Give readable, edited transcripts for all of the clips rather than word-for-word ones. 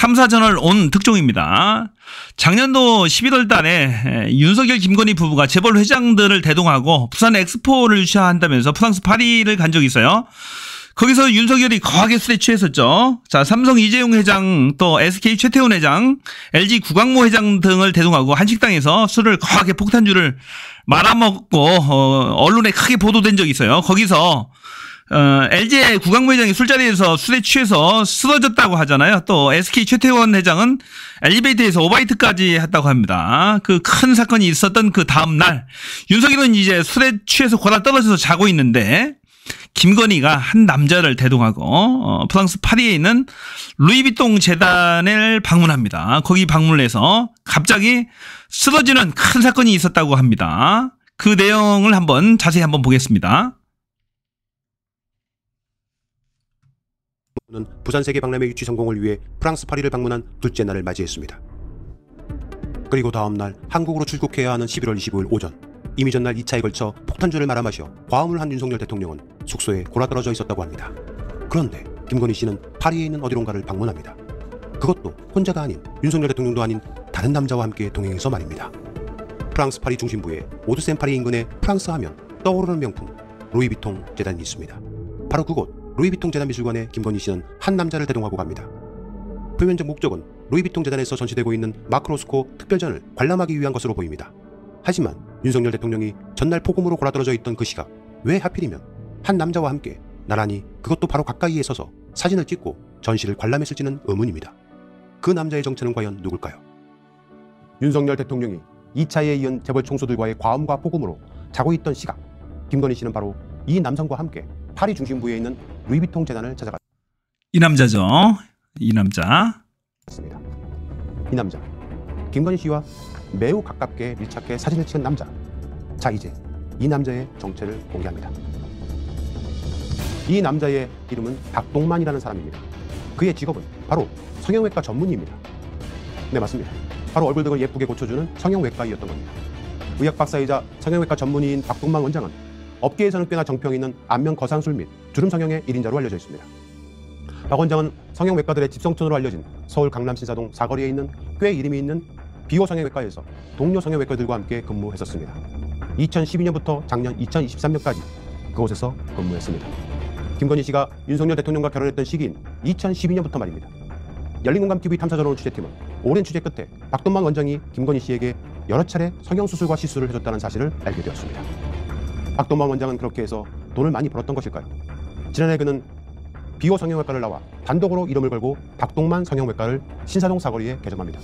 탐사전을 온 특종입니다. 작년도 11월 달에 윤석열 김건희 부부가 재벌 회장들을 대동하고 부산 엑스포를 유치한다면서 프랑스 파리를 간 적이 있어요. 거기서 윤석열이 거하게 술에 취했었죠. 자, 삼성 이재용 회장, 또 SK 최태원 회장, LG 구광모 회장 등을 대동하고 한식당에서 술을 거하게 폭탄주를 말아먹고 언론에 크게 보도된 적이 있어요. 거기서 LG의 구광모 회장이 술자리에서 술에 취해서 쓰러졌다고 하잖아요. 또 SK 최태원 회장은 엘리베이터에서 오바이트까지 했다고 합니다. 그 큰 사건이 있었던 그 다음 날 윤석열은 이제 술에 취해서 골아 떨어져서 자고 있는데 김건희가 한 남자를 대동하고 프랑스 파리에 있는 루이비통 재단을 방문합니다. 거기 방문을 해서 갑자기 쓰러지는 큰 사건이 있었다고 합니다. 그 내용을 자세히 한번 보겠습니다. 부산 세계 박람회 유치 성공을 위해 프랑스 파리를 방문한 둘째 날을 맞이했습니다. 그리고 다음 날 한국으로 출국해야 하는 11월 25일 오전, 이미 전날 2차에 걸쳐 폭탄주를 말아 마셔 과음을 한 윤석열 대통령은 숙소에 골아떨어져 있었다고 합니다. 그런데 김건희 씨는 파리에 있는 어디론가를 방문합니다. 그것도 혼자가 아닌 윤석열 대통령도 아닌 다른 남자와 함께 동행해서 말입니다. 프랑스 파리 중심부의 오드센 파리 인근에 프랑스 하면 떠오르는 명품 루이비통 재단이 있습니다. 바로 그곳 루이비통 재단 미술관에 김건희 씨는 한 남자를 대동하고 갑니다. 표면적 목적은 루이비통 재단에서 전시되고 있는 마크로스코 특별전을 관람하기 위한 것으로 보입니다. 하지만 윤석열 대통령이 전날 폭음으로 골아떨어져 있던 그 시각, 왜 하필이면 한 남자와 함께 나란히 그것도 바로 가까이에 서서 사진을 찍고 전시를 관람했을지는 의문입니다. 그 남자의 정체는 과연 누굴까요? 윤석열 대통령이 2차에 이은 재벌 총수들과의 과음과 폭음으로 자고 있던 시각, 김건희 씨는 바로 이 남성과 함께 파리 중심부에 있는 루이비통 재단을 찾아갔습니다. 이 남자죠. 이 남자. 이 남자, 김건희 씨와 매우 가깝게 밀착해 사진을 찍은 남자. 자, 이제 이 남자의 정체를 공개합니다. 이 남자의 이름은 박동만이라는 사람입니다. 그의 직업은 바로 성형외과 전문의입니다. 네, 맞습니다. 바로 얼굴 등을 예쁘게 고쳐주는 성형외과의였던 겁니다. 의학 박사이자 성형외과 전문의인 박동만 원장은 업계에서는 꽤나 정평이 있는 안면 거상술 및 주름 성형의 1인자로 알려져 있습니다. 박 원장은 성형외과들의 집성촌으로 알려진 서울 강남 신사동 사거리에 있는 꽤 이름이 있는 비호 성형외과에서 동료 성형외과들과 함께 근무했었습니다. 2012년부터 작년 2023년까지 그곳에서 근무했습니다. 김건희 씨가 윤석열 대통령과 결혼했던 시기인 2012년부터 말입니다. 열린공감TV 탐사전원 취재팀은 오랜 취재 끝에 박동만 원장이 김건희 씨에게 여러 차례 성형수술과 시술을 해줬다는 사실을 알게 되었습니다. 박동만 원장은 그렇게 해서 돈을 많이 벌었던 것일까요? 지난해 그는 비호 성형외과를 나와 단독으로 이름을 걸고 박동만 성형외과를 신사동 사거리에 개점합니다.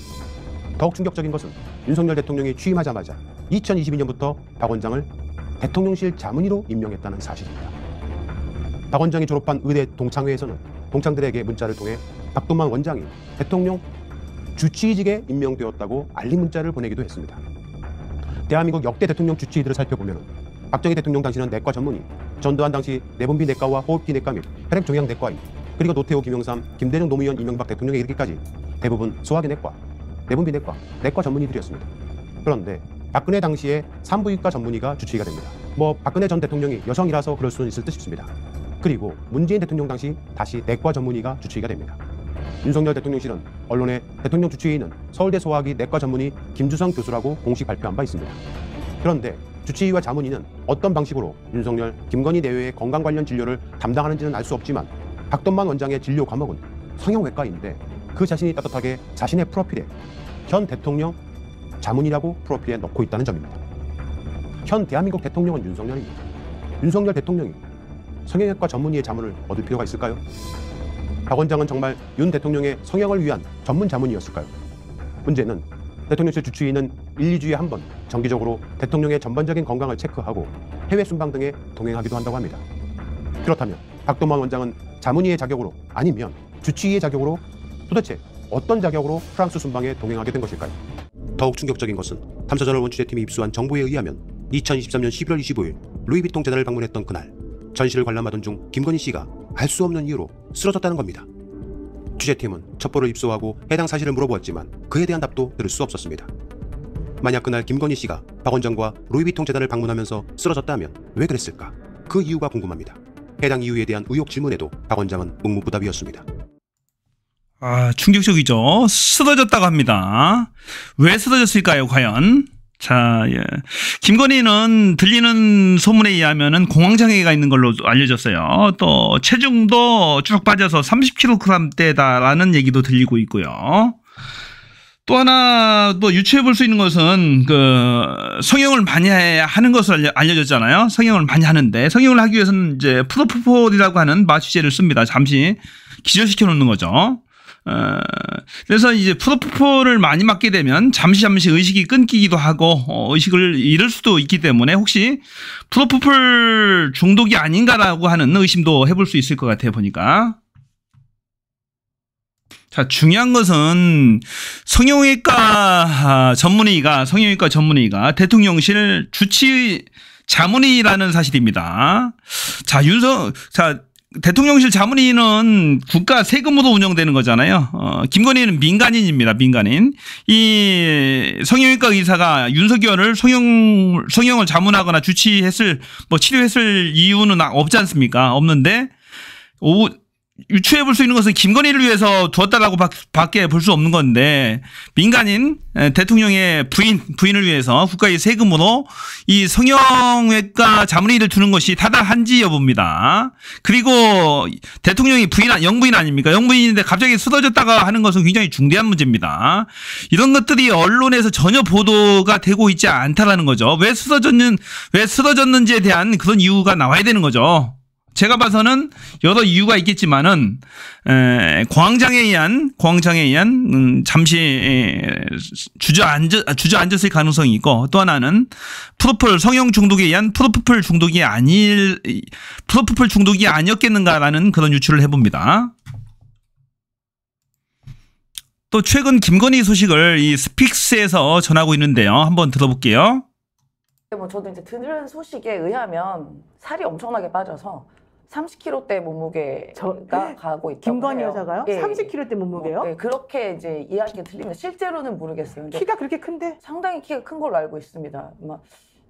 더욱 충격적인 것은 윤석열 대통령이 취임하자마자 2022년부터 박 원장을 대통령실 자문의로 임명했다는 사실입니다. 박 원장이 졸업한 의대 동창회에서는 동창들에게 문자를 통해 박동만 원장이 대통령 주치의직에 임명되었다고 알림 문자를 보내기도 했습니다. 대한민국 역대 대통령 주치의들을 살펴보면 박정희 대통령 당시는 내과 전문의, 전두환 당시 내분비 내과와 호흡기 내과 및 혈액종양 내과의, 그리고 노태우, 김영삼, 김대중 노무현, 이명박 대통령에 이르기까지 대부분 소화기 내과, 내분비 내과, 내과 전문의들이었습니다. 그런데 박근혜 당시에 산부인과 전문의가 주치의가 됩니다. 박근혜 전 대통령이 여성이라서 그럴 수는 있을 듯 싶습니다. 그리고 문재인 대통령 당시 다시 내과 전문의가 주치의가 됩니다. 윤석열 대통령실은 언론에 대통령 주치의는 서울대 소화기 내과 전문의 김주성 교수라고 공식 발표한 바 있습니다. 그런데 주치의와 자문의는 어떤 방식으로 윤석열, 김건희 내외의 건강 관련 진료를 담당하는지는 알 수 없지만 박동만 원장의 진료 과목은 성형외과인데 그 자신이 떳떳하게 자신의 프로필에 현 대통령 자문이라고 프로필에 넣고 있다는 점입니다. 현 대한민국 대통령은 윤석열입니다. 윤석열 대통령이 성형외과 전문의의 자문을 얻을 필요가 있을까요? 박 원장은 정말 윤 대통령의 성형을 위한 전문 자문이었을까요? 문제는 대통령실 주치의는 1, 2주에 한 번 정기적으로 대통령의 전반적인 건강을 체크하고 해외 순방 등에 동행하기도 한다고 합니다. 그렇다면 박동만 원장은 자문의의 자격으로 아니면 주치의의 자격으로 도대체 어떤 자격으로 프랑스 순방에 동행하게 된 것일까요? 더욱 충격적인 것은 탐사저널 취재팀이 입수한 정보에 의하면 2023년 11월 25일 루이비통 재단을 방문했던 그날 전시를 관람하던 중 김건희 씨가 알 수 없는 이유로 쓰러졌다는 겁니다. 취재팀은 첩보를 입수하고 해당 사실을 물어보았지만 그에 대한 답도 들을 수 없었습니다. 만약 그날 김건희 씨가 박 원장과 루이비통 재단을 방문하면서 쓰러졌다면 왜 그랬을까? 그 이유가 궁금합니다. 해당 이유에 대한 의혹 질문에도 박 원장은 묵묵부답이었습니다. 충격적이죠. 쓰러졌다고 합니다. 왜 쓰러졌을까요, 과연? 자, 예. 김건희는 들리는 소문에 의하면은 공황장애가 있는 걸로 알려졌어요. 또 체중도 쭉 빠져서 30kg대다라는 얘기도 들리고 있고요. 또 하나 또 유추해 볼 수 있는 것은 그 성형을 많이 하는 것으로 알려졌잖아요. 성형을 많이 하는데 성형을 하기 위해서는 이제 프로포폴이라고 하는 마취제를 씁니다. 잠시 기절시켜 놓는 거죠. 그래서 이제 프로포폴을 많이 맞게 되면 잠시 의식이 끊기기도 하고 의식을 잃을 수도 있기 때문에 혹시 프로포폴 중독이 아닌가라고 하는 의심도 해볼 수 있을 것 같아요, 보니까. 자, 중요한 것은 성형외과 전문의가 대통령실 주치 자문의라는 사실입니다. 자, 대통령실 자문위는 국가 세금으로 운영되는 거잖아요. 김건희는 민간인입니다. 민간인. 이 성형외과 의사가 윤석열을 성형을 자문하거나 치료했을 이유는 없지 않습니까? 없는데 유추해 볼 수 있는 것은 김건희를 위해서 두었다라고 밖에 볼 수 없는 건데 민간인 대통령의 부인을 위해서 국가의 세금으로 이 성형외과 자문의를 두는 것이 타당한지 여부입니다. 그리고 대통령이 영부인 아닙니까? 영부인인데 갑자기 쓰러졌다가 하는 것은 굉장히 중대한 문제입니다. 이런 것들이 언론에서 전혀 보도가 되고 있지 않다라는 거죠. 왜 쓰러졌는지에 대한 그런 이유가 나와야 되는 거죠. 제가 봐서는 여러 이유가 있겠지만은 공황장애에 의한 잠시 주저앉았을 가능성이 있고 또 하나는 성형 중독에 의한 프로포폴 중독이 아니었겠는가라는 그런 유추를 해봅니다. 또 최근 김건희 소식을 이 스픽스에서 전하고 있는데요. 한번 들어볼게요. 저도 이제 들은 소식에 의하면 살이 엄청나게 빠져서 30kg대 몸무게가 가고 있다고 김건희 해요. 여사가요? 예. 30kg대 몸무게요? 네, 그렇게 이제 이야기가 들립니다. 실제로는 모르겠어요. 근데 키가 그렇게 큰데? 상당히 키가 큰 걸로 알고 있습니다.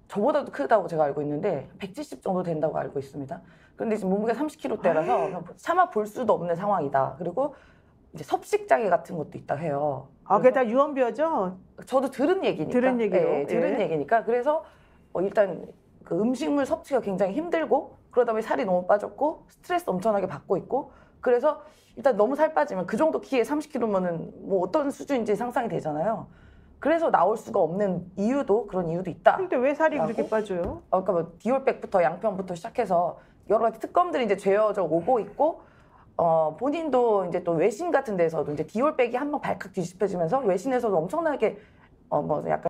저보다도 크다고 제가 알고 있는데 170 정도 된다고 알고 있습니다. 그런데 지금 몸무게가 30kg대라서 차마 볼 수도 없는 상황이다. 그리고 이제 섭식장애 같은 것도 있다 해요. 게다 유언비어죠? 저도 들은 얘기니까. 들은 얘기로. 네, 들은 얘기니까. 그래서 일단 그 음식물 섭취가 굉장히 힘들고 그러다 보니 살이 너무 빠졌고 스트레스 엄청나게 받고 있고 그래서 일단 너무 살 빠지면 그 정도 키에 30kg면은 뭐 어떤 수준인지 상상이 되잖아요. 그래서 나올 수가 없는 그런 이유도 있다. 근데 왜 살이 그렇게 빠져요? 그러니까 뭐 디올백부터 양평부터 시작해서 여러 가지 특검들이 이제 죄어져 오고 있고 본인도 이제 또 외신 같은 데서도 이제 디올백이 한번 발칵 뒤집혀지면서 외신에서도 엄청나게 약간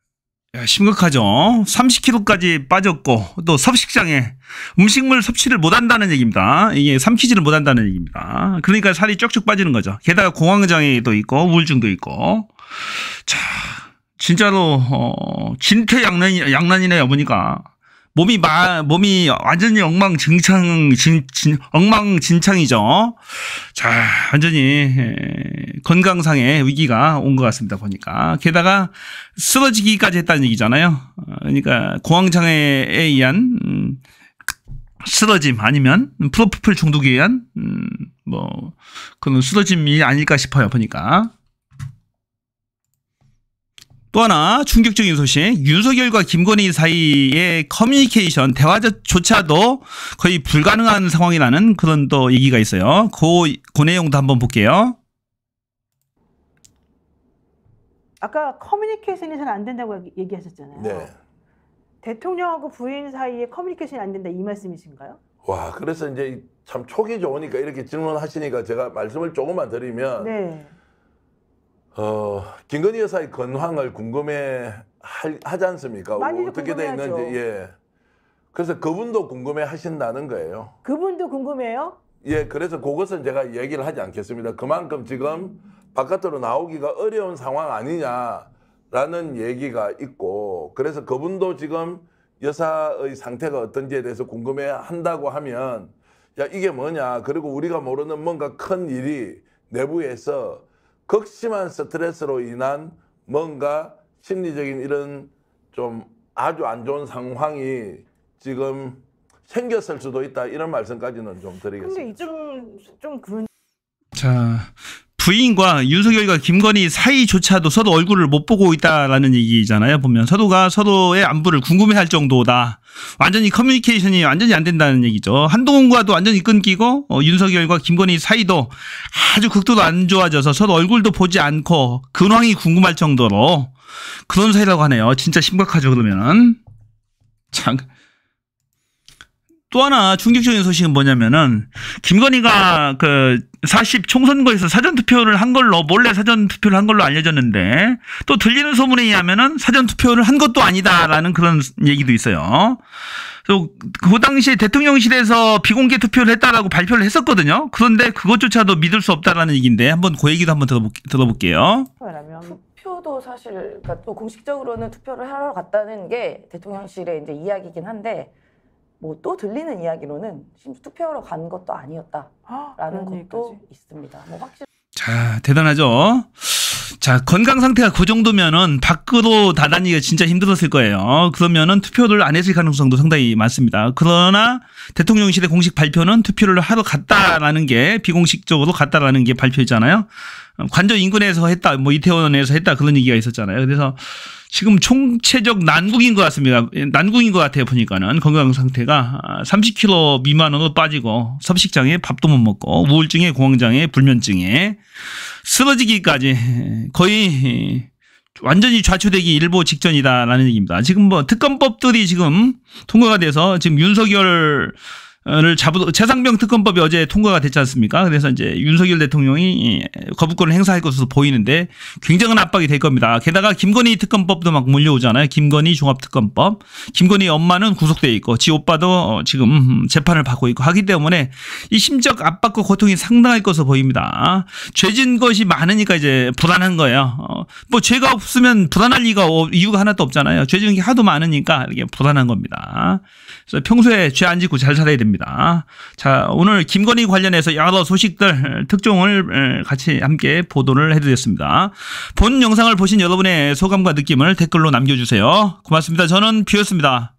심각하죠. 30kg까지 빠졌고 또 섭식장애, 음식물 섭취를 못한다는 얘기입니다. 이게 삼키지를 못한다는 얘기입니다. 그러니까 살이 쭉쭉 빠지는 거죠. 게다가 공황장애도 있고 우울증도 있고. 자, 진짜로 진퇴양난이네요. 보니까 몸이 완전히 엉망진창이죠. 자, 완전히 건강상의 위기가 온 것 같습니다. 보니까. 게다가 쓰러지기까지 했다는 얘기잖아요. 그러니까 공황장애에 의한 쓰러짐 아니면 프로포폴 중독에 의한 그런 쓰러짐이 아닐까 싶어요. 보니까. 또 하나 충격적인 소식, 윤석열과 김건희 사이의 커뮤니케이션, 대화조차도 거의 불가능한 상황이라는 그런 또 얘기가 있어요. 그 내용도 한번 볼게요. 아까 커뮤니케이션이 잘 안 된다고 얘기하셨잖아요. 네. 대통령하고 부인 사이에 커뮤니케이션이 안 된다 이 말씀이신가요? 와, 그래서 이제 참 촉이 좋으니까 이렇게 질문하시니까 제가 말씀을 조금만 드리면 네. 김건희 여사의 건황을 하지 않습니까? 많이들 어떻게 돼 궁금해하죠. 있는지. 예. 그래서 그분도 궁금해 하신다는 거예요. 그분도 궁금해요? 예, 그래서 그것은 제가 얘기를 하지 않겠습니다. 그만큼 지금 바깥으로 나오기가 어려운 상황 아니냐라는 얘기가 있고, 그래서 그분도 지금 여사의 상태가 어떤지에 대해서 궁금해 한다고 하면, 야, 이게 뭐냐. 그리고 우리가 모르는 뭔가 큰 일이 내부에서 극심한 스트레스로 인한 뭔가 심리적인 이런 좀 아주 안 좋은 상황이 지금 생겼을 수도 있다. 이런 말씀까지는 좀 드리겠습니다. 근데 좀 그런. 자, 부인과 윤석열과 김건희 사이조차도 서로 얼굴을 못 보고 있다라는 얘기잖아요. 보면 서로가 서로의 안부를 궁금해할 정도다. 완전히 커뮤니케이션이 완전히 안 된다는 얘기죠. 한동훈과도 완전히 끊기고 윤석열과 김건희 사이도 아주 극도로 안 좋아져서 서로 얼굴도 보지 않고 근황이 궁금할 정도로 그런 사이라고 하네요. 진짜 심각하죠. 그러면 참. 또 하나 충격적인 소식은 뭐냐면은 김건희가 그 40 총선거에서 사전투표를 한 걸로 몰래 사전투표를 한 걸로 알려졌는데 또 들리는 소문에 의하면은 사전투표를 한 것도 아니다라는 그런 얘기도 있어요. 그 당시에 대통령실에서 비공개 투표를 했다라고 발표를 했었거든요. 그런데 그것조차도 믿을 수 없다라는 얘기인데 한번 그 얘기도 한번 들어볼게요. 투표도 사실 그러니까 또 공식적으로는 투표를 하러 갔다는 게 대통령실의 이제 이야기긴 한데 뭐 또 들리는 이야기로는 심지어 투표하러 간 것도 아니었다라는 것도 얘기까지 있습니다. 뭐 확실히. 자, 대단하죠. 자, 건강 상태가 그 정도면은 밖으로 나다니기가 진짜 힘들었을 거예요. 그러면은 투표를 안 했을 가능성도 상당히 많습니다. 그러나 대통령실의 공식 발표는 투표를 하러 갔다라는 게 비공식적으로 갔다라는 게 발표했잖아요. 관저 인근에서 했다, 뭐 이태원에서 했다 그런 얘기가 있었잖아요. 그래서 지금 총체적 난국인 것 같습니다. 난국인 것 같아요. 보니까는 건강 상태가 30kg 미만으로 빠지고 섭식장애, 밥도 못 먹고 우울증에 공황장애, 불면증에 쓰러지기까지 거의 완전히 좌초되기 일보 직전이다라는 얘기입니다. 지금 뭐 특검법들이 지금 통과가 돼서 지금 윤석열 최상병 특검법이 어제 통과가 됐지 않습니까? 그래서 이제 윤석열 대통령이 거부권을 행사할 것으로 보이는데 굉장한 압박이 될 겁니다. 게다가 김건희 특검법도 막 몰려오잖아요. 김건희 종합특검법. 김건희 엄마는 구속돼 있고 지 오빠도 지금 재판을 받고 있고 하기 때문에 이 심적 압박과 고통이 상당할 것으로 보입니다. 죄진 것이 많으니까 이제 불안한 거예요. 뭐 죄가 없으면 불안할 이유가 하나도 없잖아요. 죄진 게 하도 많으니까 이게 불안한 겁니다. 그래서 평소에 죄 안 짓고 잘 살아야 됩니다. 자, 오늘 김건희 관련해서 여러 소식들 특종을 같이 함께 보도를 해드렸습니다. 본 영상을 보신 여러분의 소감과 느낌을 댓글로 남겨주세요. 고맙습니다. 저는 뷰였습니다.